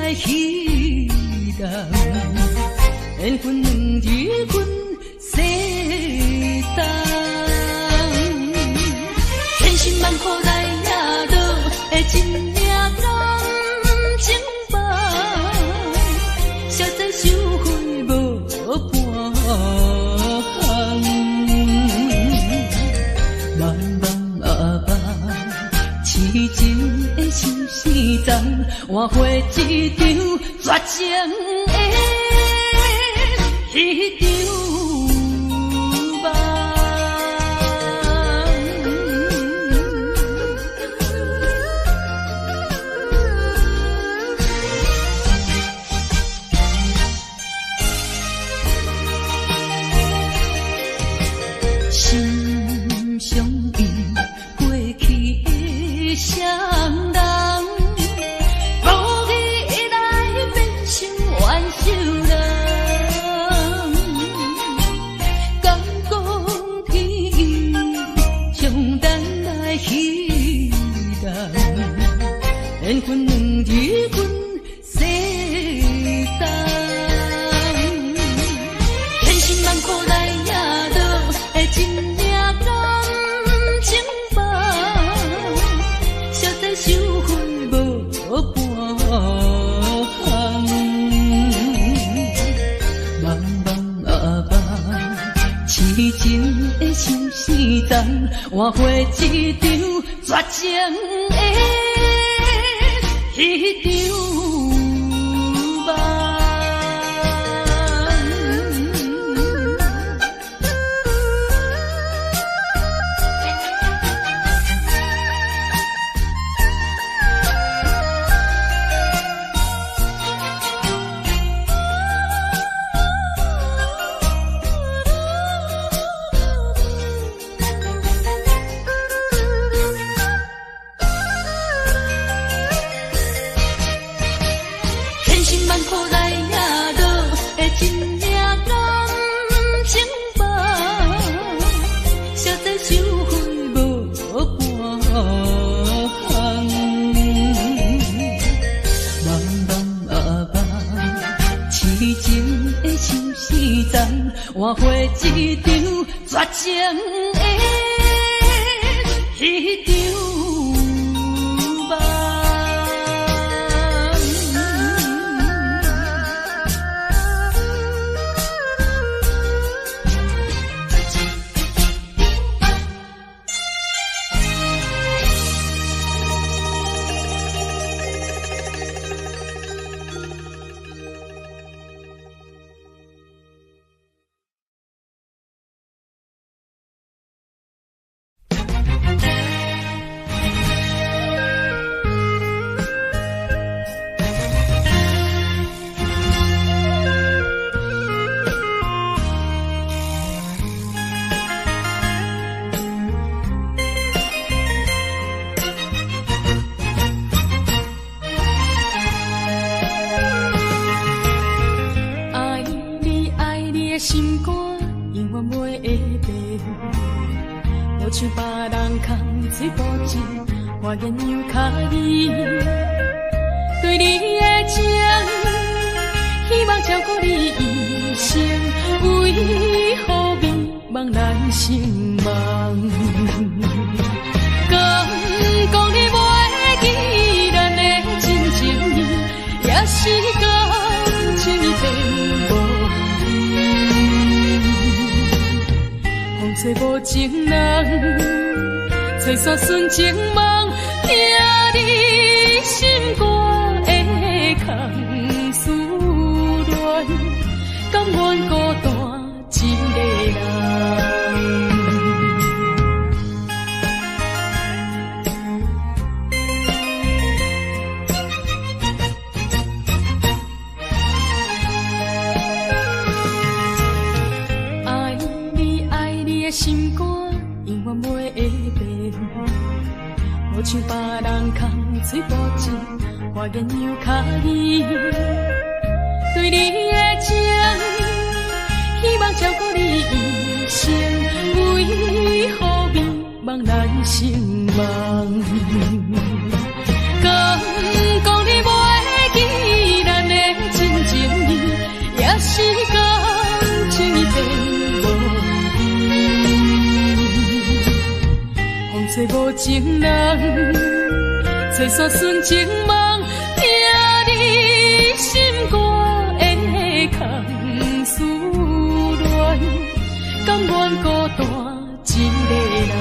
来彼人，缘分两日分世东，千辛万苦来也落的真命感情梦，实在收回无半项，茫茫啊茫，痴情的心事重，换回一场绝情的迄场梦。心相依，过去的双人，无意来变成怨仇人。敢讲天意，将咱来彼人，缘分两日分世东，千辛万苦来也落的真命感情梦，实在收回无半项，茫茫啊茫，痴情的心事重，换回一场绝情的迄场梦。千辛万苦来也落的真命感情梦，实在收回无半项，茫茫啊茫，痴情的心事重，换回一场绝情的迄场梦。心肝永远袂会变，无像别人空嘴无舌，我言又卡意。对你的情，希望照顾你一生，为何迷茫难成梦？敢讲你袂记咱的真情意，也是感情已变无。风吹无情人，吹散纯情梦，听你心肝的空思恋，甘愿孤单一个人。心肝永远袂会变，无像别人空嘴无舌，我言又卡意。对你的情，希望照顾你一生，为何迷茫难成梦？敢讲你袂记情人，找煞纯情梦，听你心肝的空思恋，甘愿孤单一个人。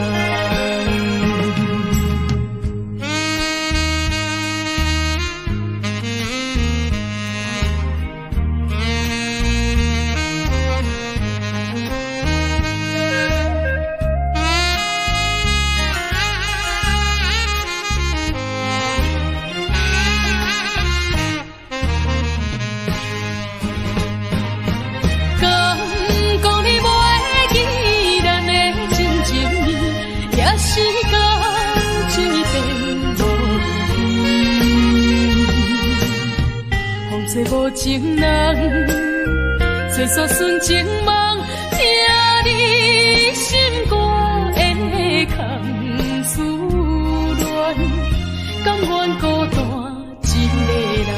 无情人，找煞纯情梦，听你心肝的空思恋，甘愿孤单一个人。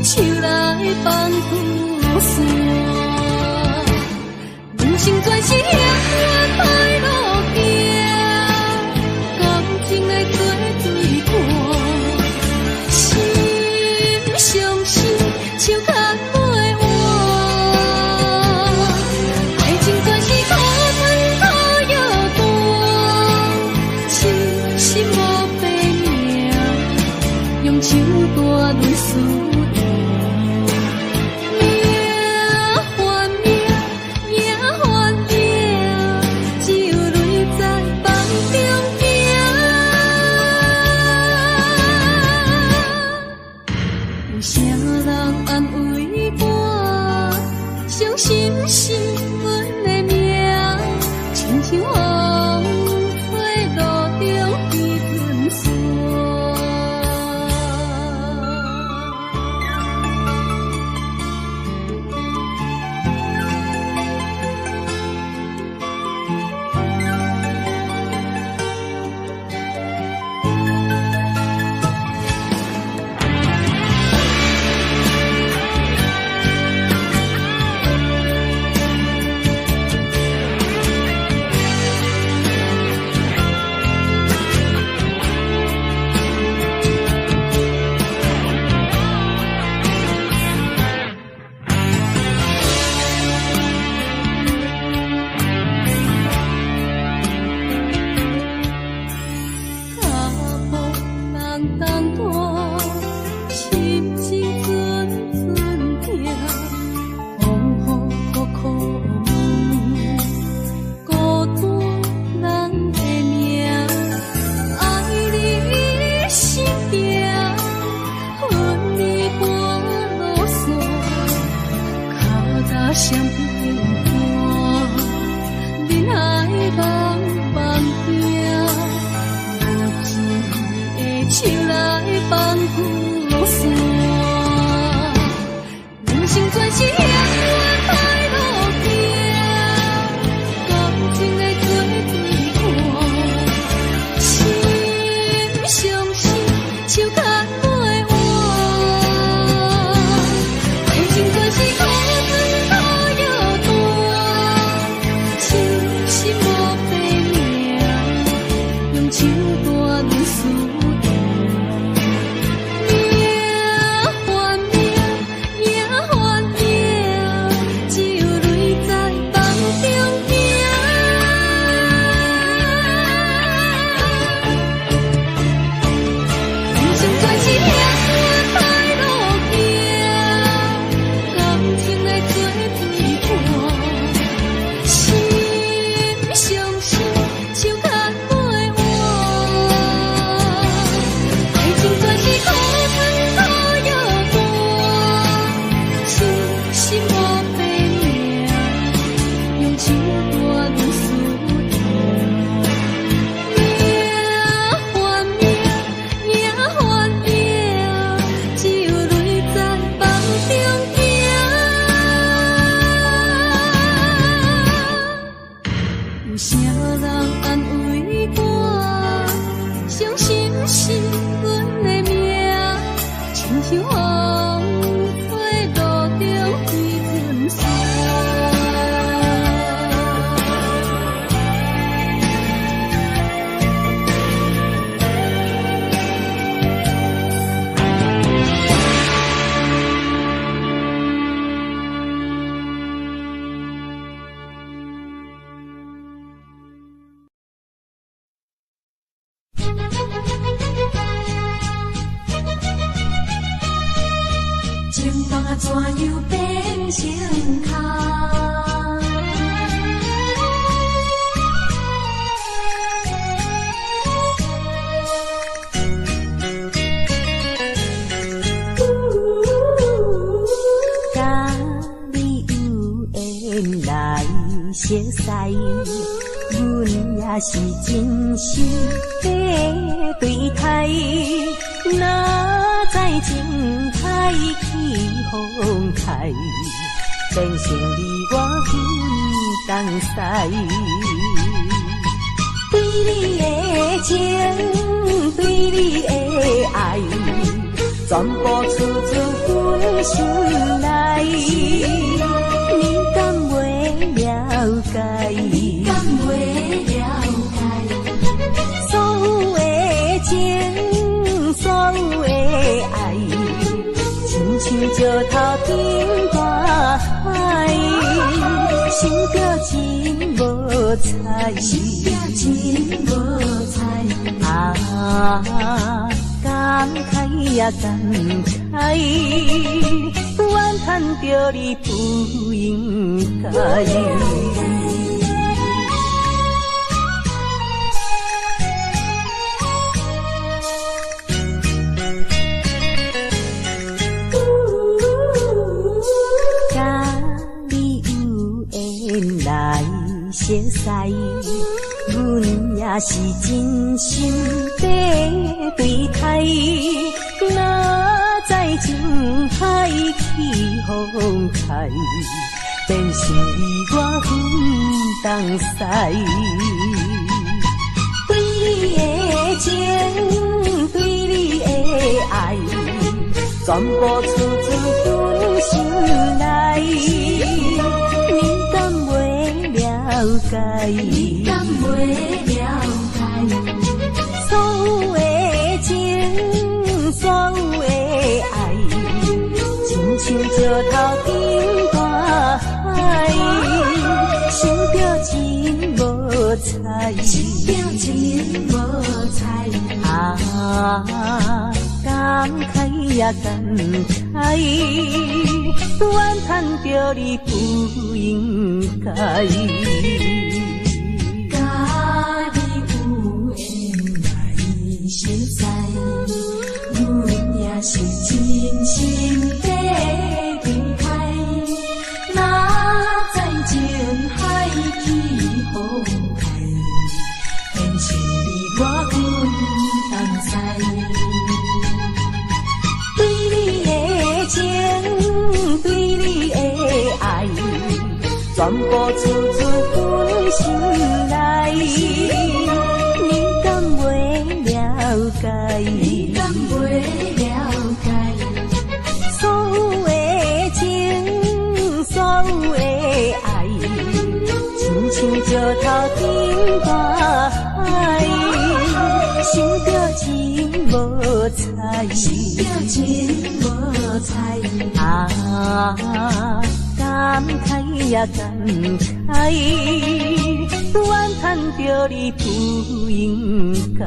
手来放雨伞。人生全是险恶歹路行，感情来做水看，心相信手牵袂换。爱情全是苦闷苦药大，痴心无白命，用手大泪思念。心是阮的命，亲像风吹路中一阵线。相平淡，人海茫茫行，无情的手来放雨伞。人生全是险恶歹路行，感情来做水看，心相信手牵袂换。爱情全是苦手大泪思念，命换命，命换命，只有泪在梦中行。人生全是险恶歹路行，感情来做水看，心相信手牵。有啥人安慰我？相信是阮的命，亲像风吹路中一阵线。情梦啊，怎样变成空？甲你有缘来熟悉，阮也是真心要对待。哪知情海起风开，变成你我分东西。对你的情，对你的爱，全部出自阮心内。你敢袂了解？你敢袂了解？所有的情，所有的爱，亲像石头顶大海，想着真无彩，想着真无彩啊！感慨呀感慨，怨叹着你不应该。甲你有缘来熟识，阮也是真心地对待。哪知情海起风开，变成你我分东西。对你的情，对你的爱，全部出自阮心内。你敢袂了解？你敢袂了解？所有的情，所有的爱，亲像石头顶大海，想着真无彩，想着真无彩啊！感慨呀感慨，怨叹着你不应该。甲你有缘来熟识，阮也是真心地对待。哪知情海起风开，变成你我分东西。对你的情，对你的爱，全部出自阮心内。你敢袂了解？你敢袂了解？所有的情，所有的爱，亲像石头顶大海，想着真无彩，想着真无彩啊！感慨呀感慨，怨叹着你不应该。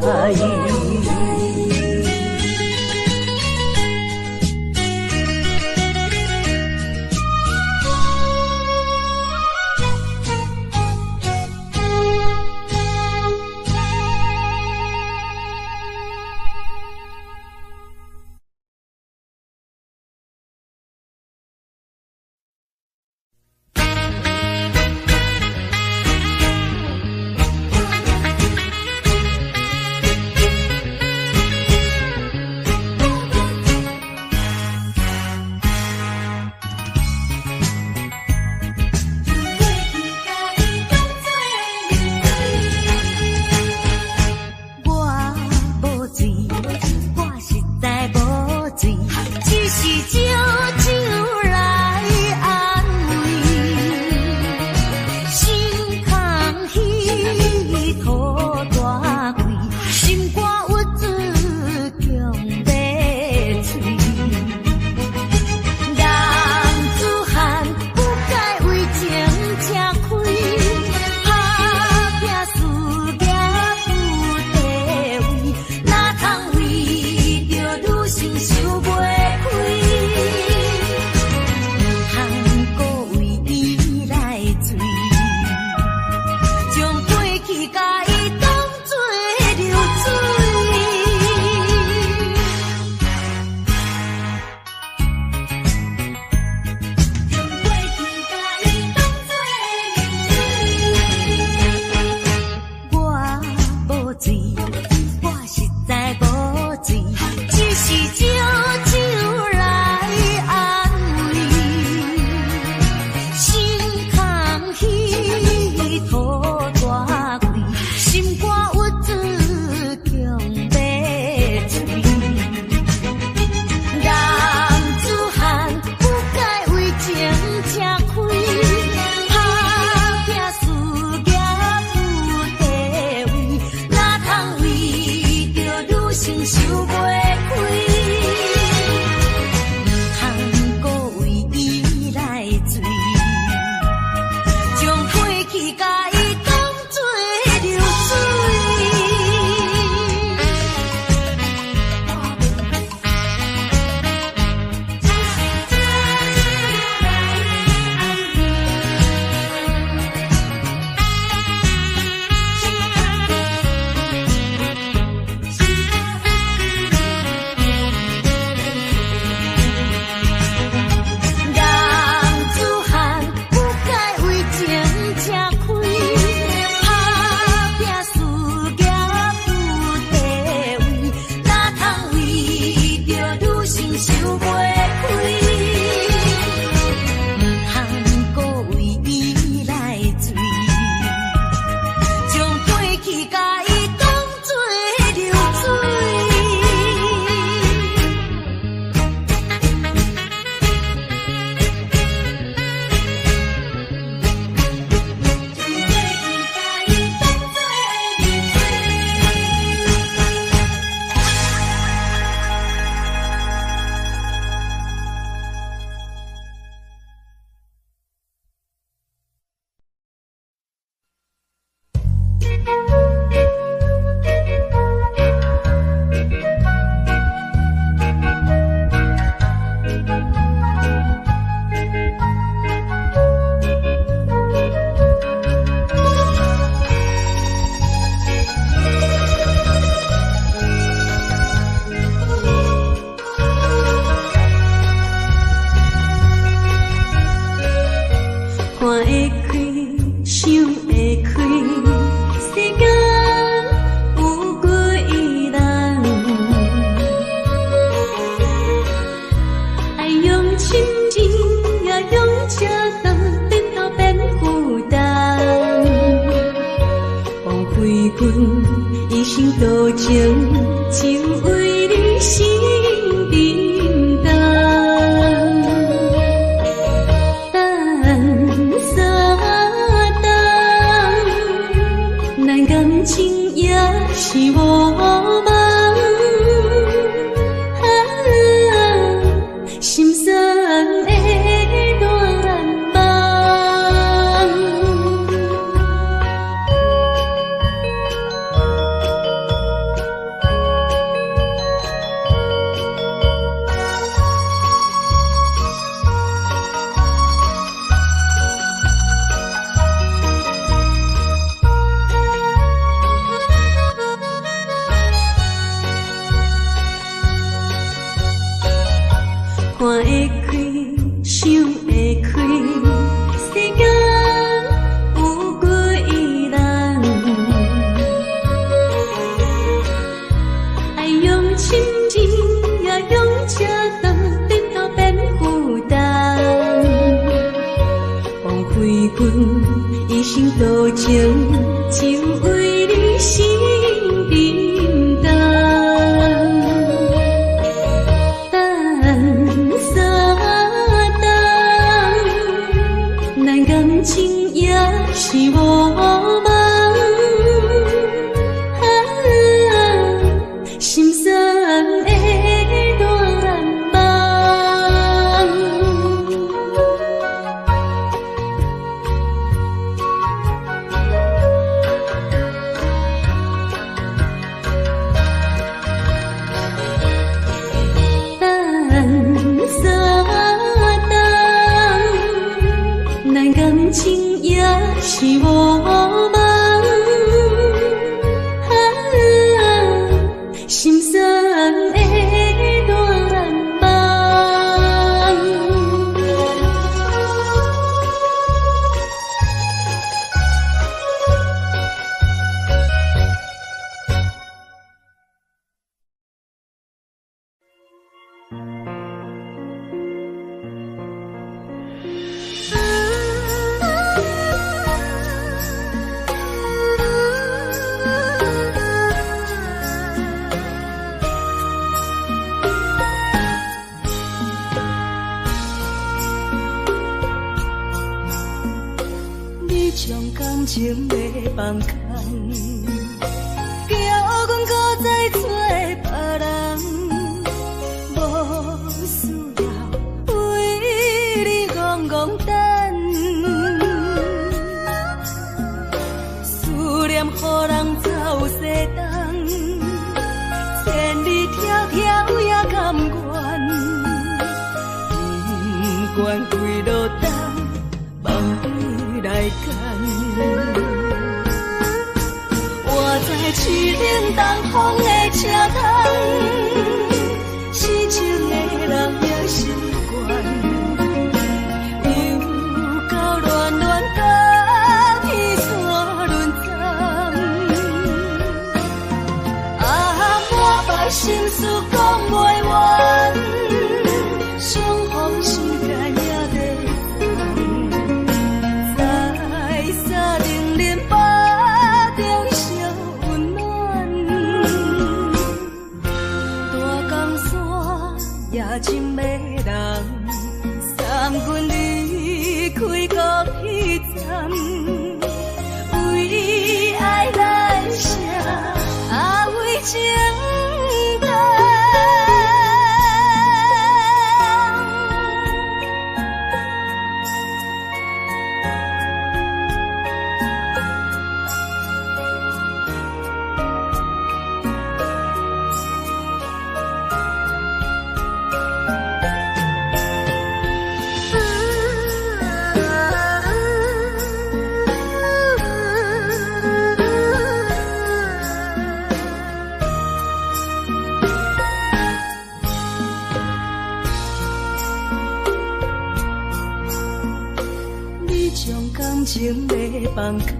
伤感情要放空，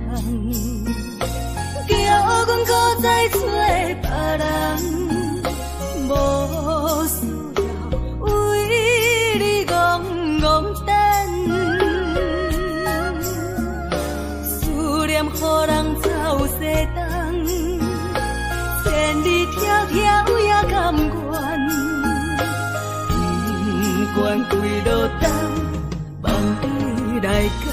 叫阮搁再找别人，无需要为你戆戆等，思念予人走西东，千里迢迢也甘愿。愿归落冬，梦你来干。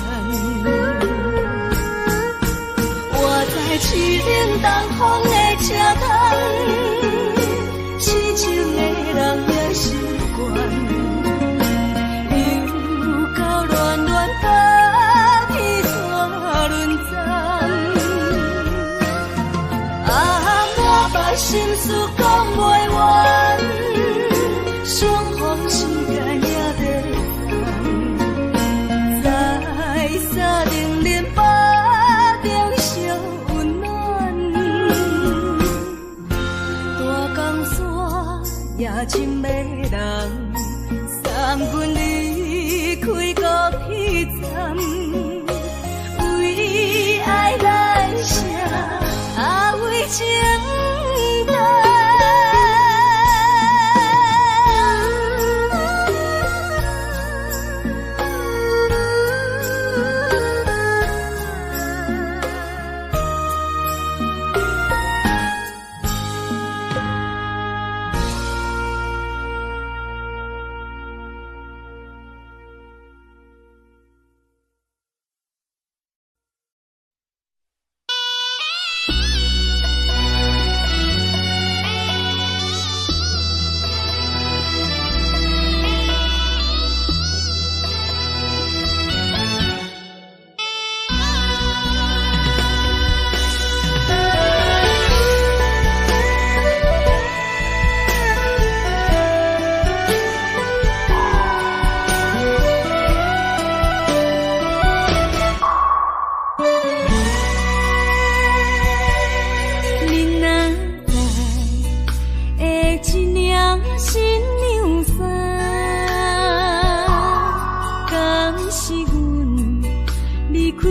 我在凄冷东风的车窗，痴情的人也习惯，又到恋恋把彼带轮转。啊，满腹心事讲袂完。双方时间也在等，在沙冷冷巴中烧温暖。大江山夜深要人，送阮离开孤彼站，为爱来声，为情等。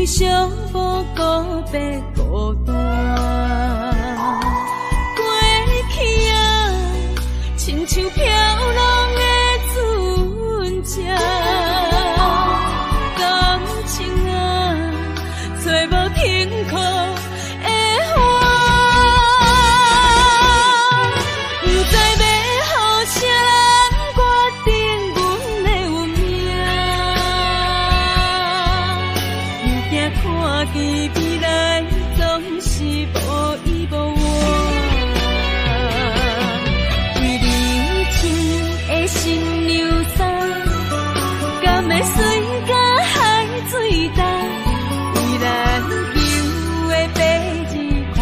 小无告别孤单，过去啊，亲像飘浪的船只，感情啊，找无停靠的花，不知要予啥人决定阮的运命。看见未来总是无依无靠，为你穿的新娘衫，敢会随甲海水淡？为咱求的白日看，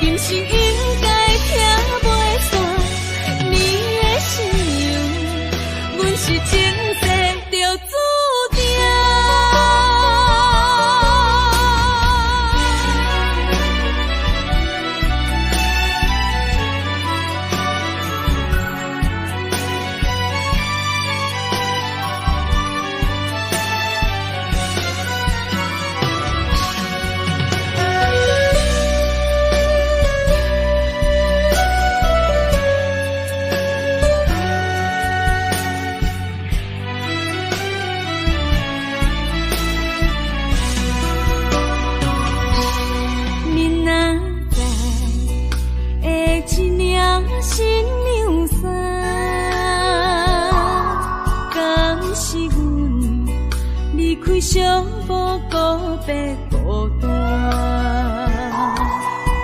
今生应该听袂散。你的信用，阮是前世就注定。新娘衫，敢是阮离开小无告别孤单？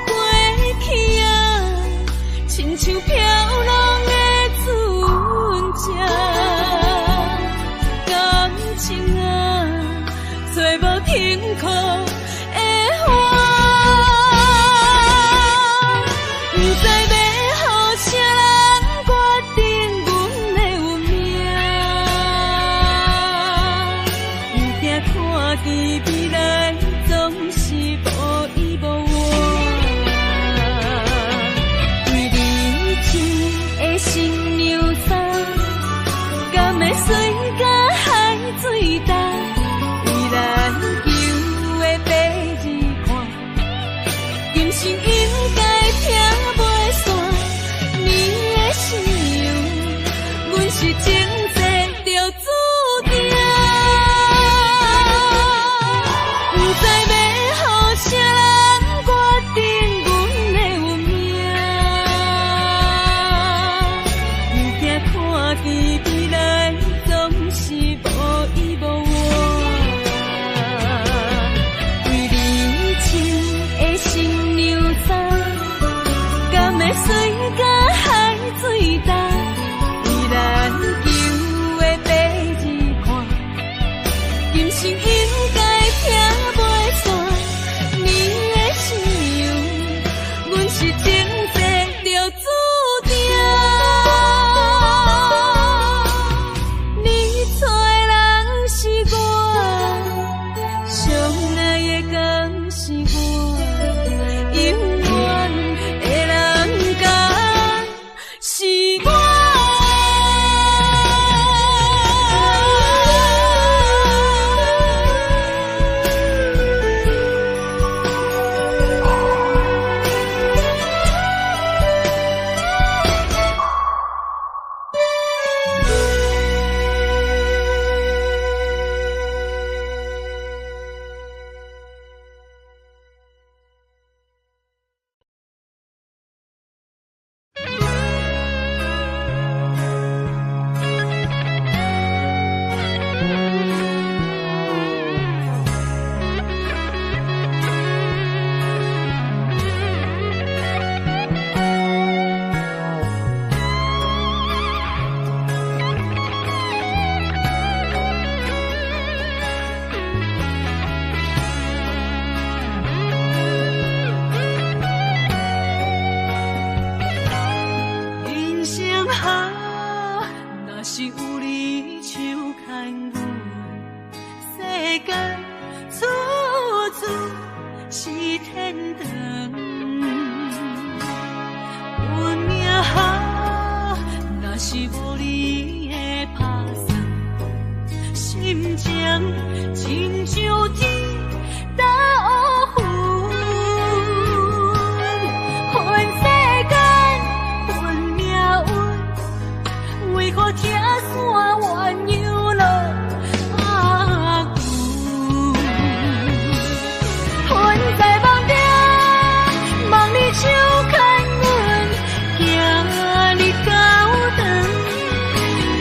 过去啊，亲像飘浪的船只，感情啊，找无停靠的花，不知啥人决定阮的运命？不惊看见未来总是无牵阮，世间处处是天堂。阮命好，若是无你的打算，心情亲像天打乌云，恨世间，恨命运，为何听山怨又落阿牛？恨在梦中，梦里手牵阮，行你高长，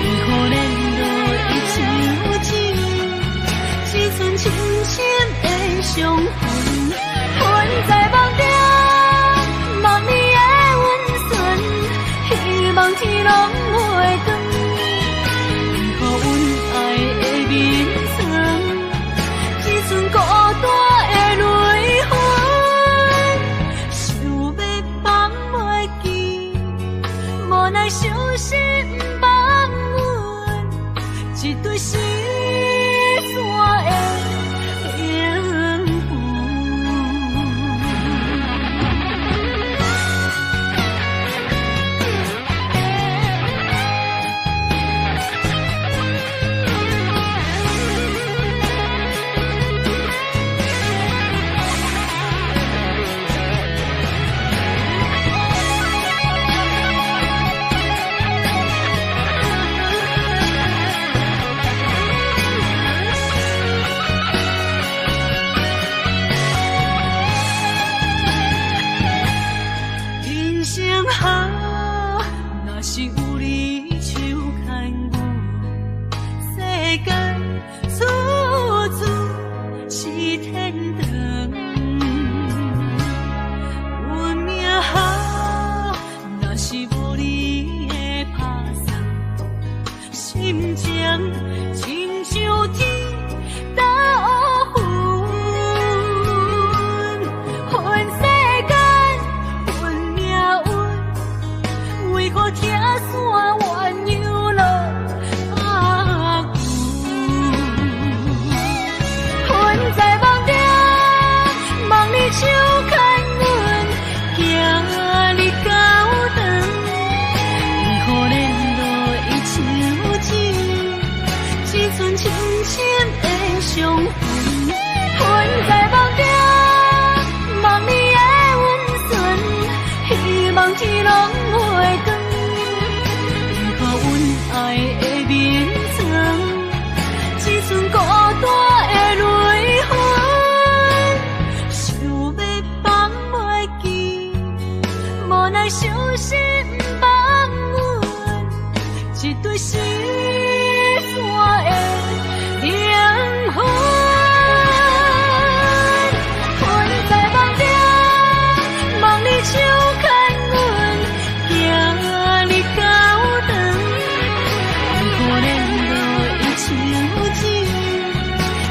为何连落伊像钱，只剩深深的伤痕。恨在梦中，梦里的温存，希望天拢袂光。为何阮爱的眠床，只剩孤单的泪痕？想要放袂记，无奈伤心放阮，一堆心酸的灵魂。人生好，若是有你手牵阮，世间处处是天堂。阮命好，若是无你的打算，心情亲像天打乌云，恨世间，恨命运，为何听山怨又落阿牛？恨在梦中，梦里手牵阮，行你高长，为何连落伊像钱，只剩深深的伤痕。恨在梦中，梦里的温存，希望天拢袂光。为何阮爱的眠床，只剩孤单的泪痕？想要放袂记，无奈伤心放阮，一堆心酸的灵魂。恨在梦中，梦里手牵阮，行你高长，为何连落伊像钱，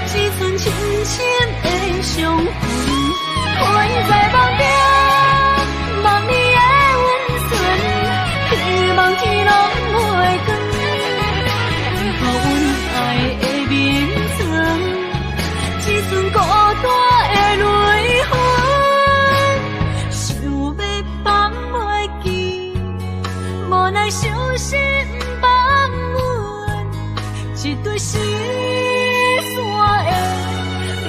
只剩深深的伤痕。恨在梦中，梦里的温存，希望天拢袂光。为何阮爱的眠床，只剩孤单的泪痕？想要放袂记，无奈伤心放阮，一堆心酸的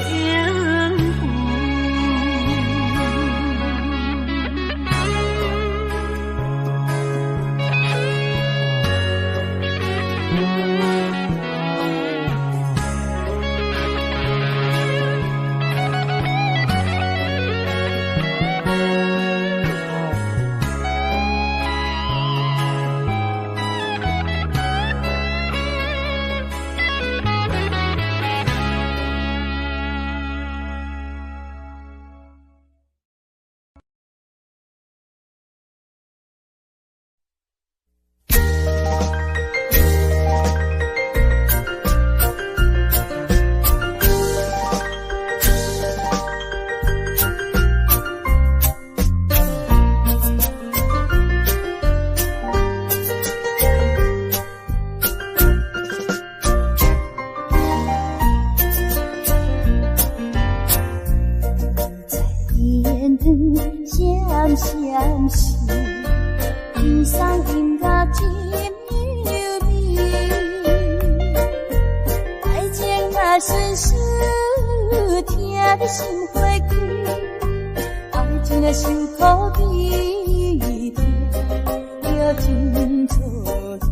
灵魂。闪烁，天上音乐真优美，爱情若顺顺，听得心花开，爱情若受苦悲痛，就真错天。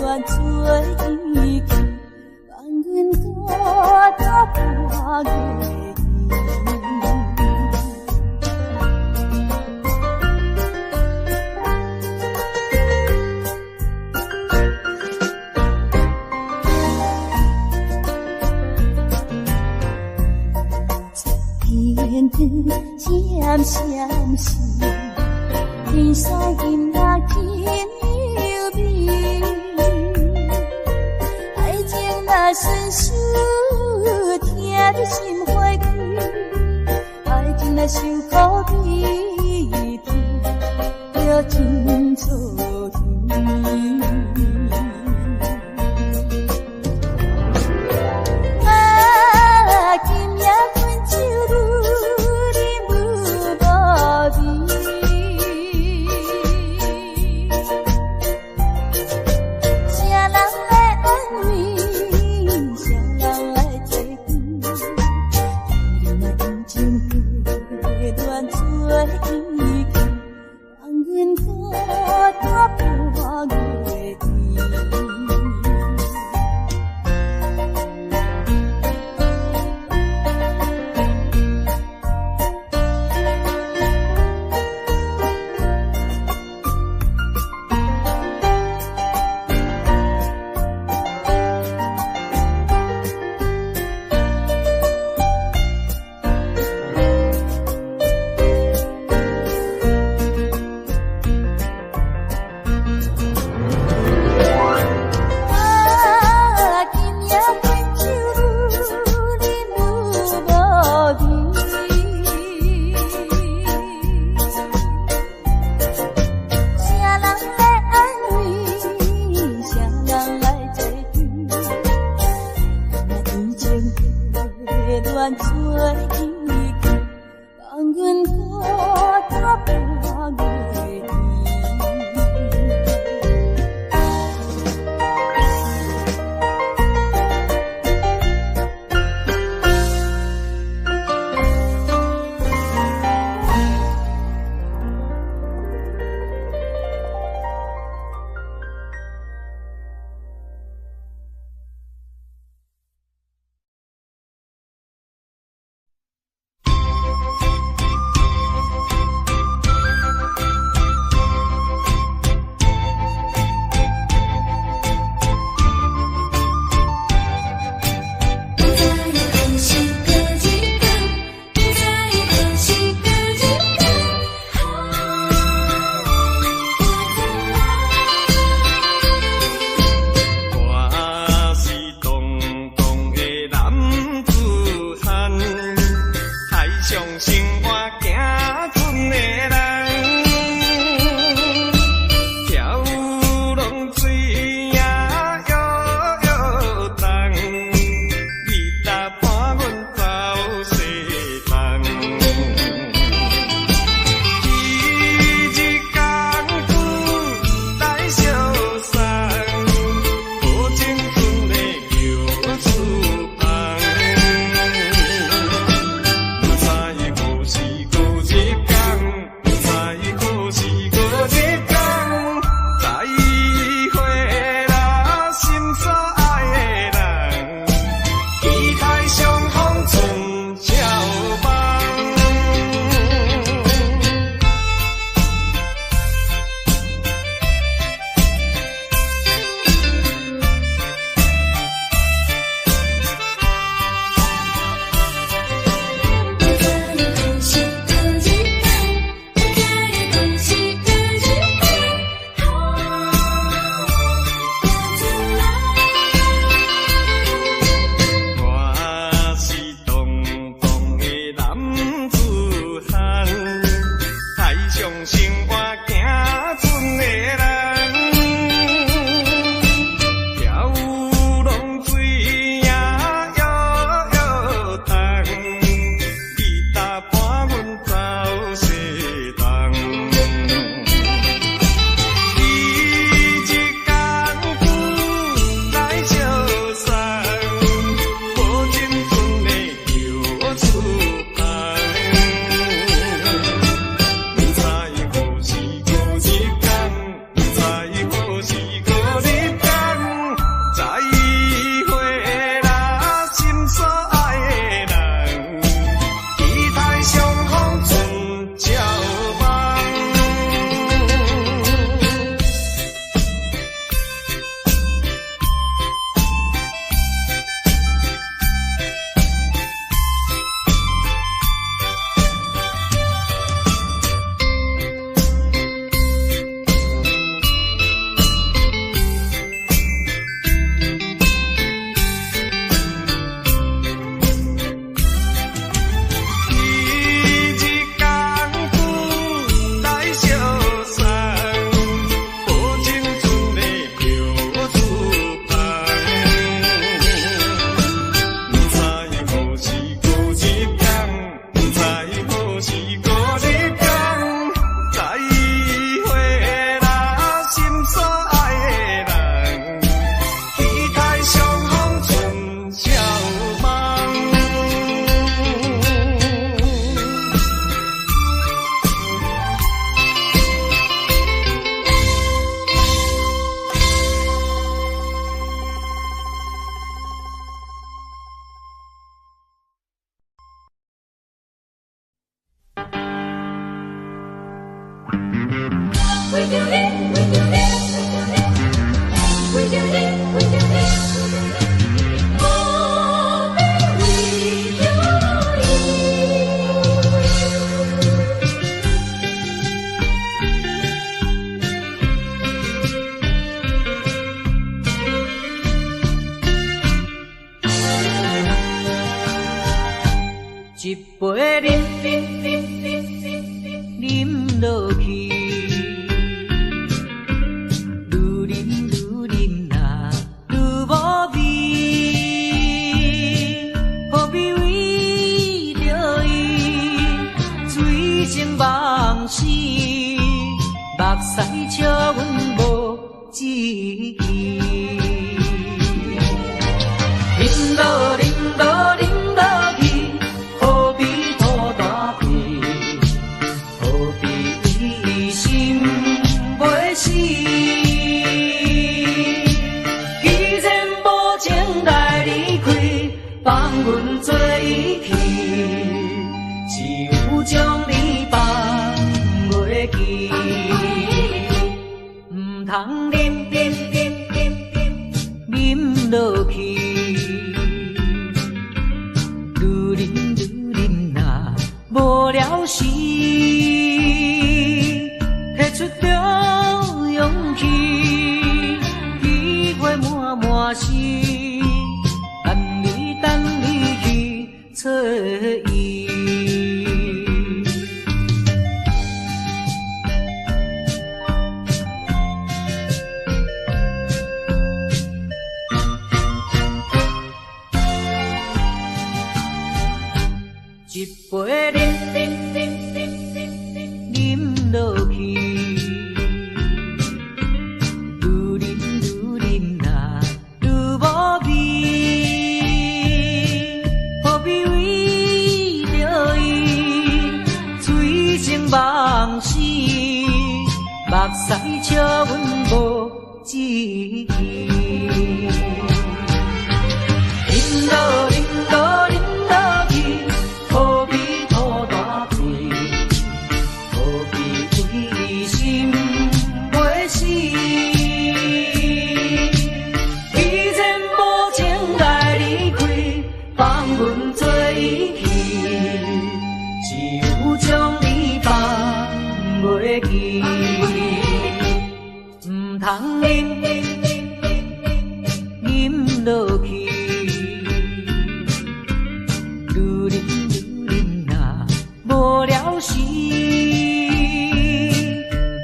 乱做意见，放阮大大破月天灯闪闪烁，天上音乐真优美，爱情若顺顺，听得心花开，爱情若受苦悲痛，就真错天。为着你，为着你，为着你，为着你，我要为着你。一杯饮落去，愈饮啊愈无味，何必为着伊醉情梦死？目屎笑阮无志气，饮落饮落饮落去。何必拖大气？何必心袂死？既然无情来离开，放阮做伊去，只有将你放袂记。唔通饮落去。无聊时，摕出着勇气，体会满心，等你去找伊。一杯饮落去，愈饮啊愈无味，何必为着伊醉情梦死？目屎笑阮无志气，饮落饮落饮落去。何必拖大气？何必为心袂死？既然无情来离开，放阮做伊去，只有将你放袂记。唔通饮落去。无聊时，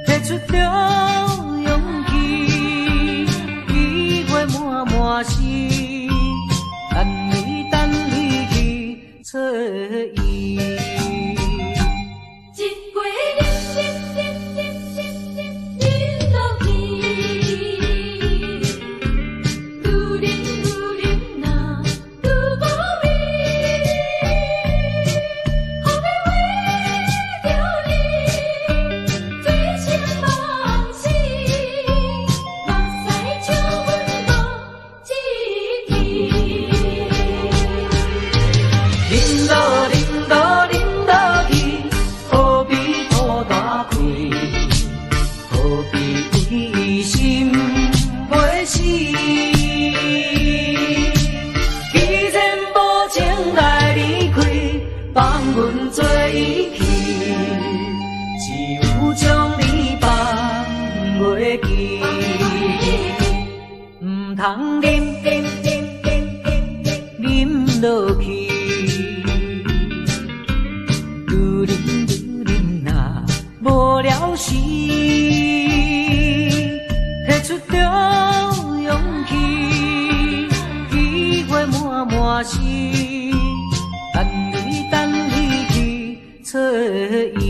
摕出着勇气，体会满心，等你去找伊。一杯饮落去，愈饮啊愈无味。阮做伊去，只有将你放袂记。唔通饮落去，愈饮啊无聊时，摕出着勇气，体会满心。等你去找伊。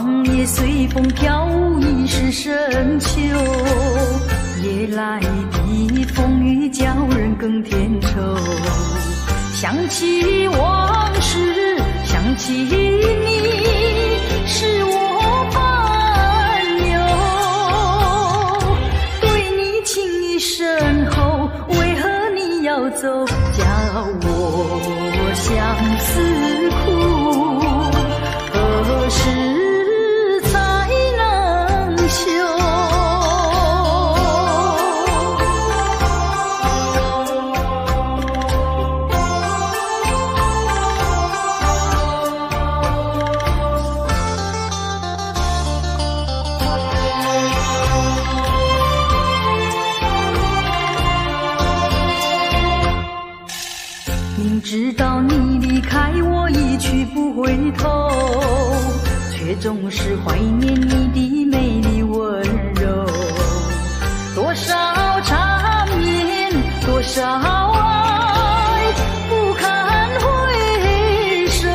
黄叶随风飘舞，已是深秋。夜来的风雨叫人更添愁。想起往事，想起你，是我烦忧。对你情意深厚，为何你要走？叫我相思苦，何时才能休？明知道你离开我一去不回头，却总是怀念你的美丽温柔。多少缠绵，多少爱，不堪回首。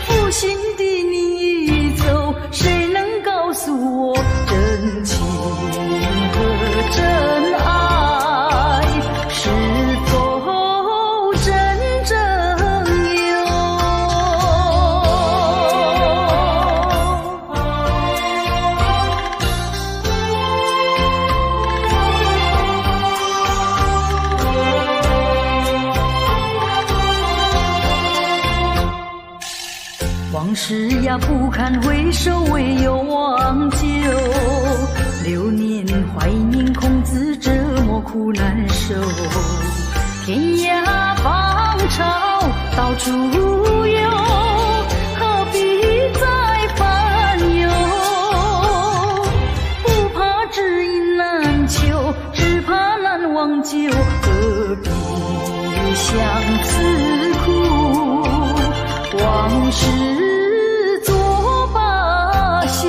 负心的你已走，谁能告诉我真情和真爱是否真正有？往事呀不堪回首，唯有忘旧。流年怀念，空自折磨苦难受。天涯芳草到处有，何必再烦忧？不怕知音难求，只怕难忘旧。何必相思苦？往事作罢休。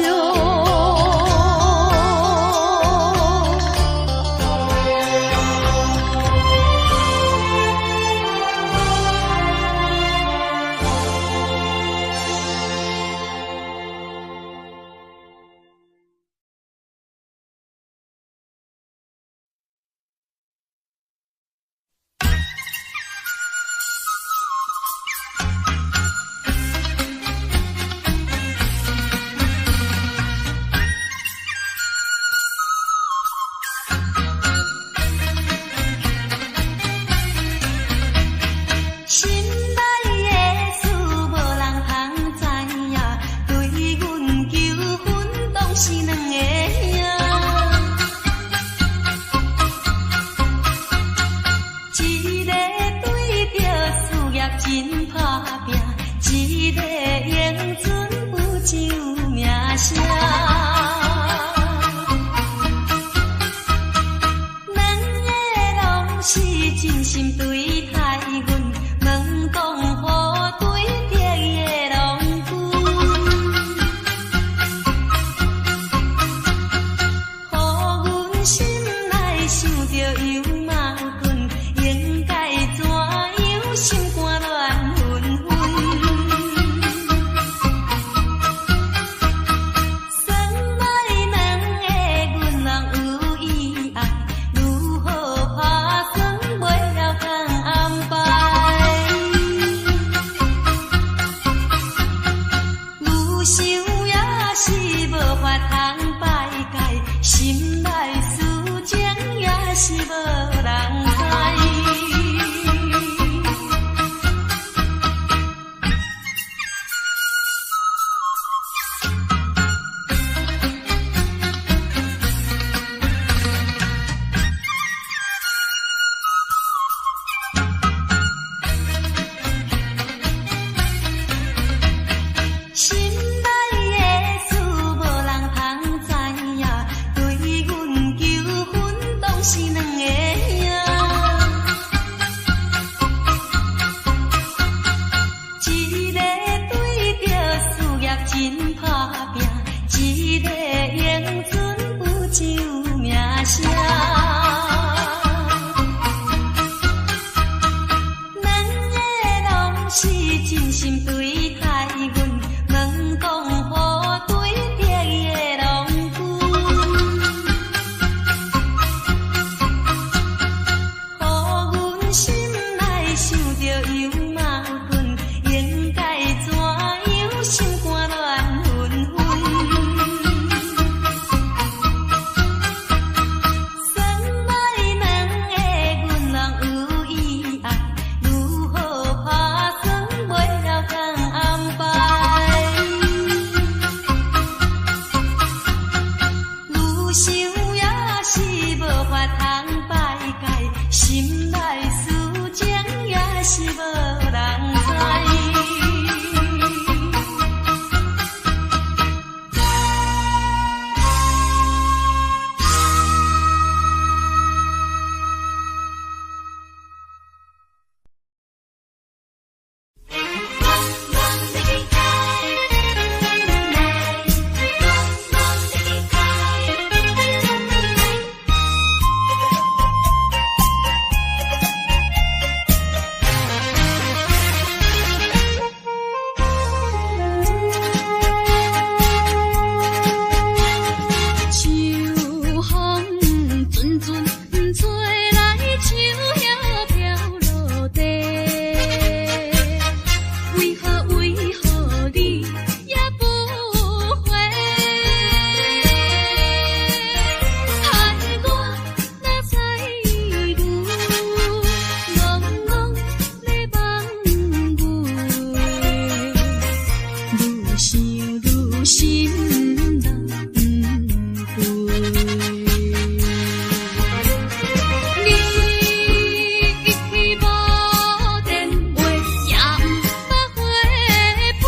是真心对待阮，问讲心人归。你无电话，也毋捌回陪，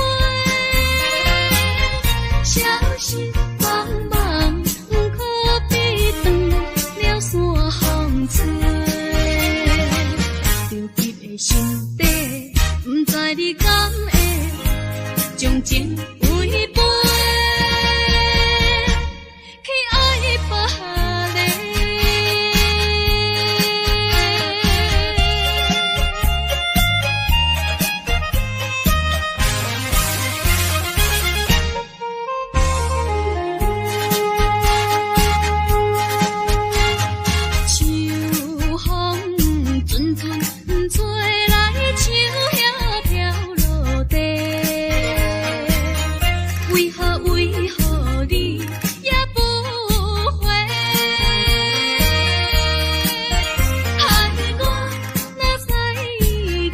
消息茫茫，毋可比断了山风吹。着急的心底，毋知你敢会将情违背，去爱别个。秋风阵阵吹来，树叶飘落地。为何你也不回？害我哪知愈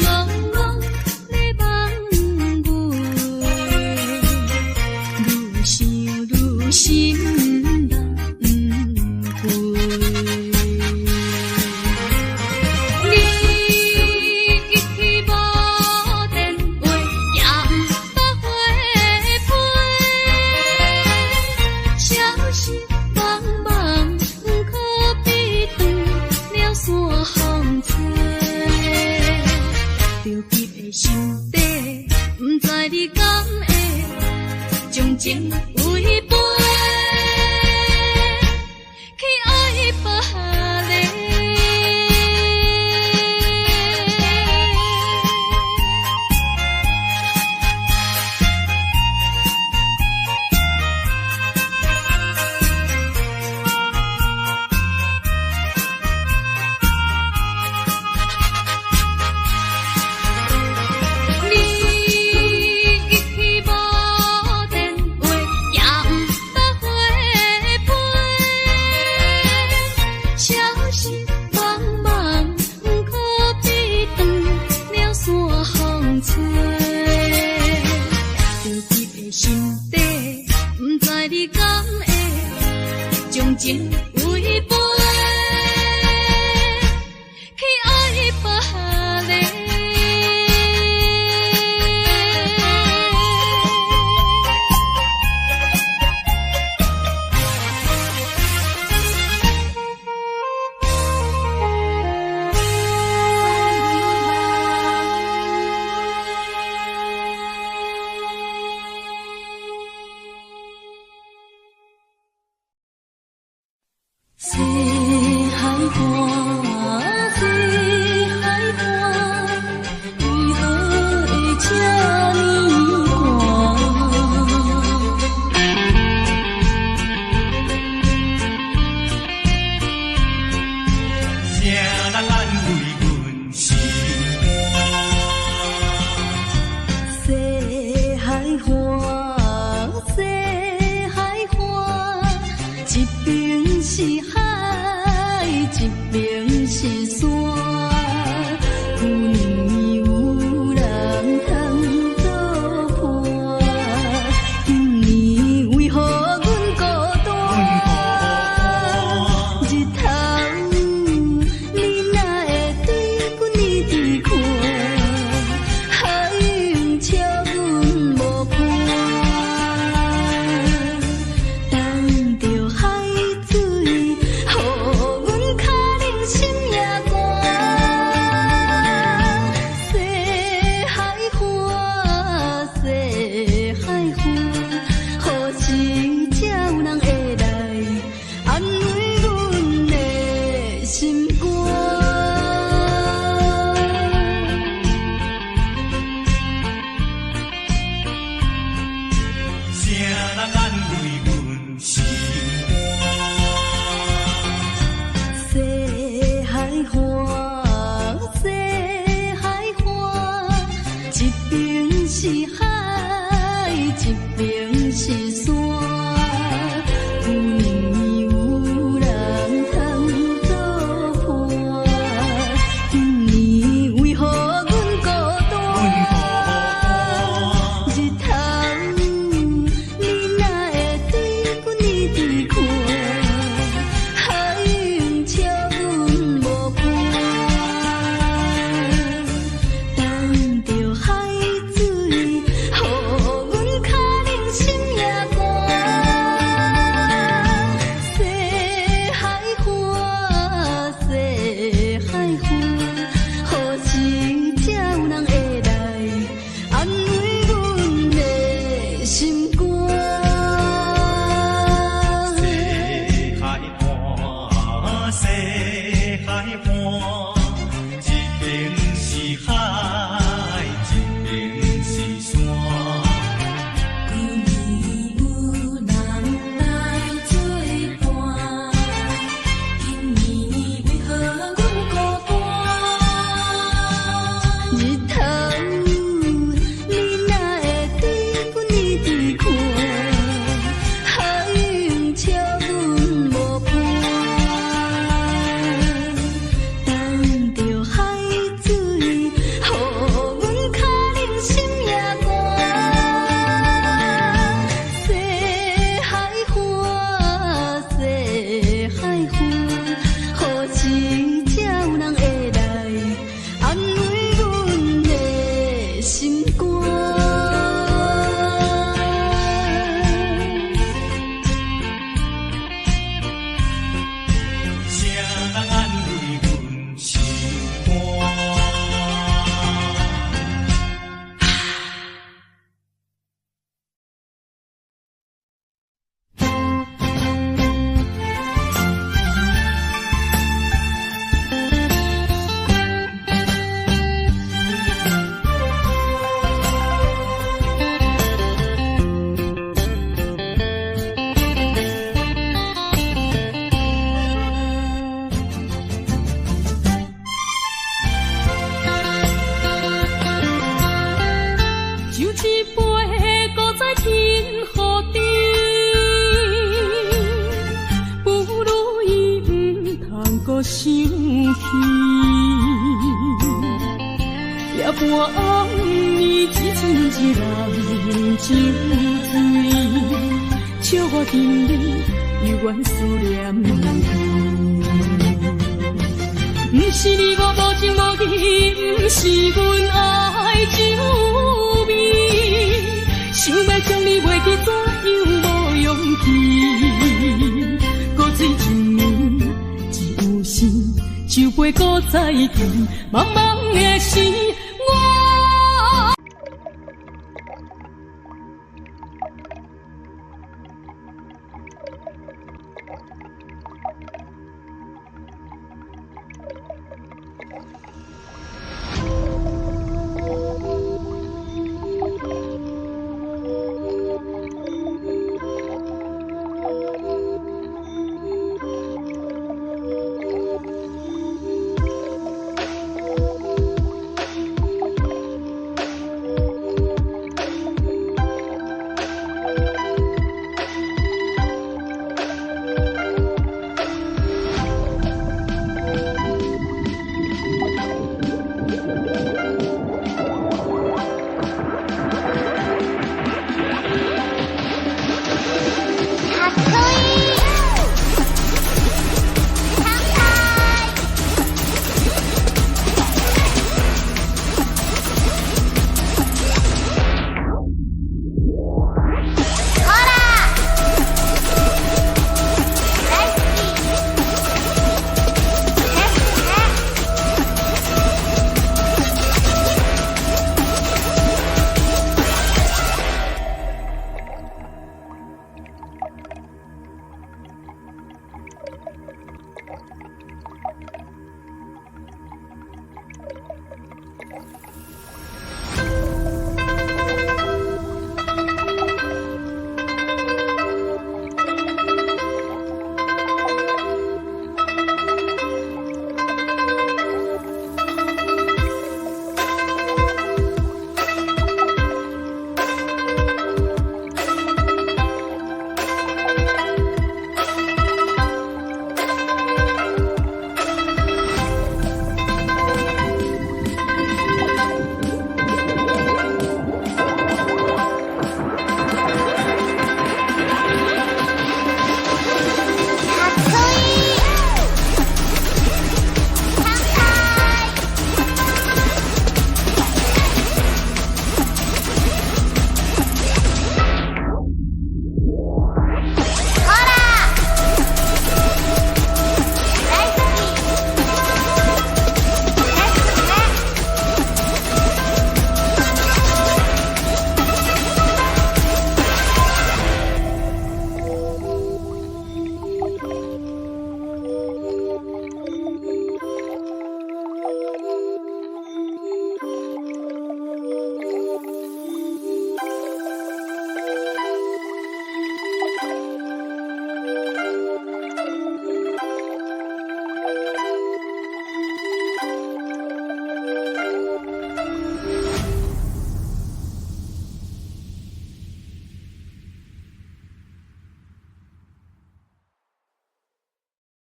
茫茫咧梦寐，愈想愈心人归。你无电话，也毋捌回陪，消息茫茫，毋可比断了山风吹。着急的心底，毋知你敢会将情违背，去爱别个。情违背，去爱别个。西海岸，西海岸，为何会这呢寒？谁人安慰阮心？西海岸，西海岸，一边是海，一边是山，有年有人通作伴，今年为何阮孤单？日头你哪会对阮一直看？海涌笑阮无伴。等着海水，予阮脚冷心也寒。西海岸，西海岸，何时才有人会来安慰阮的心肝？谁人安慰阮心？西海岸，西海岸，一边是海，一边是山，有年有人通作伴，今年为何阮孤单？日头去。夜半暗暝，只剩一人酒醉，笑我今日犹原思念你。不是你我无情无义，不是阮爱酒味，想要将你袂记，怎样无勇气？搁水一年，一有时，酒杯搁再添，茫茫的时。